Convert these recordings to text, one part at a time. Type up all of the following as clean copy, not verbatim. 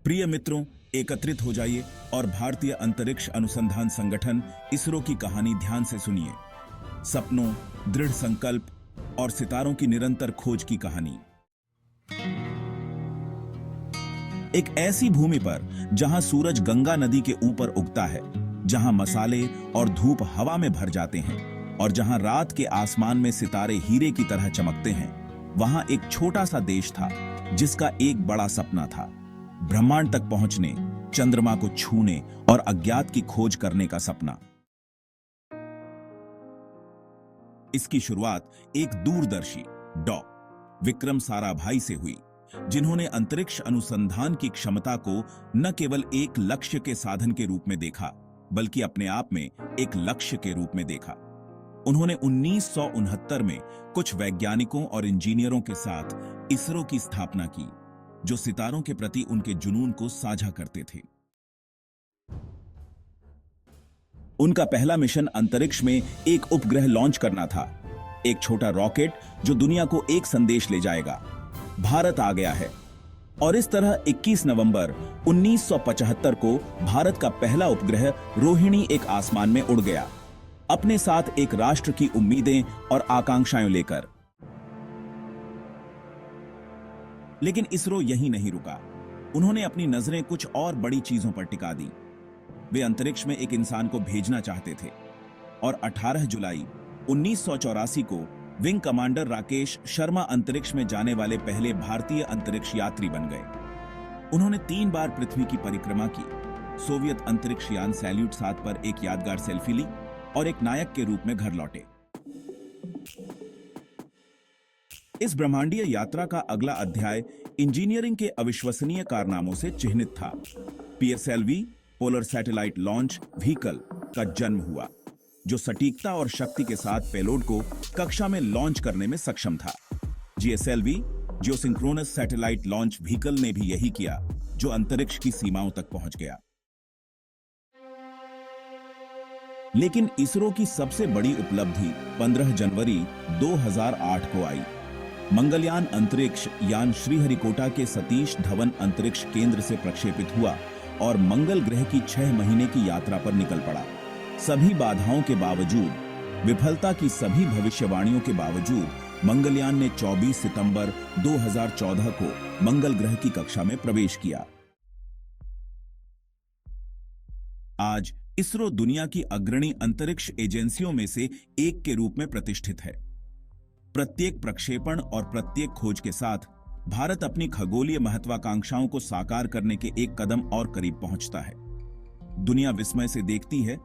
प्रिय मित्रों, एकत्रित हो जाइए और भारतीय अंतरिक्ष अनुसंधान संगठन इसरो की कहानी ध्यान से सुनिए। सपनों, दृढ़ संकल्प और सितारों की निरंतर खोज की कहानी। एक ऐसी भूमि पर जहां सूरज गंगा नदी के ऊपर उगता है, जहां मसाले और धूप हवा में भर जाते हैं और जहां रात के आसमान में सितारे हीरे की तरह चमकते हैं, वहां एक छोटा सा देश था जिसका एक बड़ा सपना था, ब्रह्मांड तक पहुंचने, चंद्रमा को छूने और अज्ञात की खोज करने का सपना। इसकी शुरुआत एक दूरदर्शी डॉ. विक्रम साराभाई से हुई, जिन्होंने अंतरिक्ष अनुसंधान की क्षमता को न केवल एक लक्ष्य के साधन के रूप में देखा, बल्कि अपने आप में एक लक्ष्य के रूप में देखा। उन्होंने 1969 में कुछ वैज्ञानिकों और इंजीनियरों के साथ इसरो की स्थापना की, जो सितारों के प्रति उनके जुनून को साझा करते थे। उनका पहला मिशन अंतरिक्ष में एक उपग्रह लॉन्च करना था, एक छोटा रॉकेट जो दुनिया को एक संदेश ले जाएगा, भारत आ गया है। और इस तरह 21 नवंबर 1975 को भारत का पहला उपग्रह रोहिणी एक आसमान में उड़ गया, अपने साथ एक राष्ट्र की उम्मीदें और आकांक्षाएं लेकर। लेकिन इसरो यहीं नहीं रुका। उन्होंने अपनी नजरें कुछ और बड़ी चीजों पर टिका दी। वे अंतरिक्ष में एक इंसान को भेजना चाहते थे और 18 जुलाई 1984 को विंग कमांडर राकेश शर्मा अंतरिक्ष में जाने वाले पहले भारतीय अंतरिक्ष यात्री बन गए। उन्होंने 3 बार पृथ्वी की परिक्रमा की, सोवियत अंतरिक्ष यान सैल्यूट 7 पर एक यादगार सेल्फी ली और एक नायक के रूप में घर लौटे। इस ब्रह्मांडीय यात्रा का अगला अध्याय इंजीनियरिंग के अविश्वसनीय कारनामों से चिह्नित था। PSLV polar satellite launch vehicle का जन्म हुआ, जो सटीकता और शक्ति के साथ पेलोड को कक्षा में लॉन्च करने में सक्षम था। GSLV geosynchronous satellite launch vehicle ने भी यही किया, जो अंतरिक्ष की सीमाओं तक पहुंच गया। लेकिन इसरो की सबसे बड़ी उपलब्धि 15 जनवरी 2008 को आई। मंगलयान अंतरिक्ष यान श्रीहरिकोटा के सतीश धवन अंतरिक्ष केंद्र से प्रक्षेपित हुआ और मंगल ग्रह की 6 महीने की यात्रा पर निकल पड़ा। सभी बाधाओं के बावजूद, विफलता की सभी भविष्यवाणियों के बावजूद, मंगलयान ने 24 सितंबर 2014 को मंगल ग्रह की कक्षा में प्रवेश किया। आज इसरो दुनिया की अग्रणी अंतरिक्ष एजेंसियों में से एक के रूप में प्रतिष्ठित है। प्रत्येक प्रक्षेपण और प्रत्येक खोज के साथ भारत अपनी खगोलीय महत्वाकांक्षाओं को साकार करने के एक कदम और करीब पहुंचता है। दुनिया विस्मय से देखती है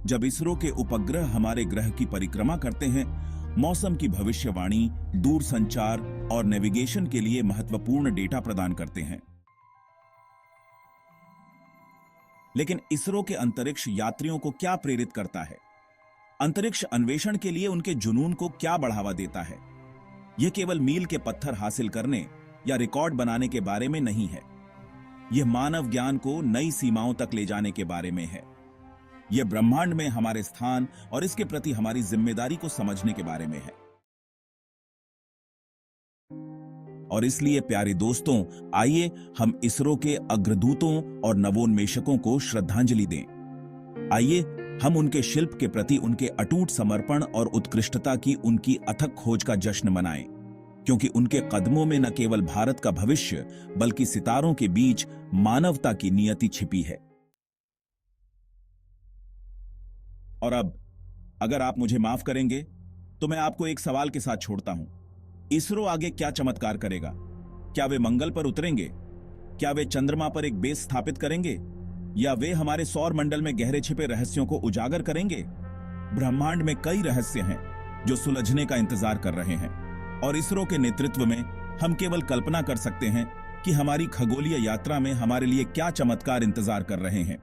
जब इसरो के उपग्रह हमारे ग्रह की परिक्रमा करते हैं, मौसम की भविष्यवाणी, दूरसंचार और नेविगेशन के लिए महत्वपूर्ण डेटा प्रदान करते हैं। लेकिन इसरो के अंतरिक्ष यात्रियों को क्या प्रेरित करता है? अंतरिक्ष अन्वेषण के लिए उनके जुनून को क्या बढ़ावा देता है? यह केवल मील के पत्थर हासिल करने या रिकॉर्ड बनाने के बारे में नहीं है। यह मानव ज्ञान को नई सीमाओं तक ले जाने के बारे में है। यह ब्रह्मांड में हमारे स्थान और इसके प्रति हमारी जिम्मेदारी को समझने के बारे में है। और इसलिए प्यारे दोस्तों, आइए हम इसरो के अग्रदूतों और नवोन्मेषकों को श्रद्धांजलि दें। आइए हम उनके शिल्प के प्रति उनके अटूट समर्पण और उत्कृष्टता की उनकी अथक खोज का जश्न मनाएं, क्योंकि उनके कदमों में न केवल भारत का भविष्य, बल्कि सितारों के बीच मानवता की नियति छिपी है। और अब, अगर आप मुझे माफ करेंगे, तो मैं आपको एक सवाल के साथ छोड़ता हूं। इसरो आगे क्या चमत्कार करेगा? क्या वे मंगल पर उतरेंगे? क्या वे चंद्रमा पर एक बेस स्थापित करेंगे? या वे हमारे सौर मंडल में गहरे छिपे रहस्यों को उजागर करेंगे? ब्रह्मांड में कई रहस्य हैं जो सुलझने का इंतजार कर रहे हैं, और इसरो के नेतृत्व में हम केवल कल्पना कर सकते हैं कि हमारी खगोलीय यात्रा में हमारे लिए क्या चमत्कार इंतजार कर रहे हैं।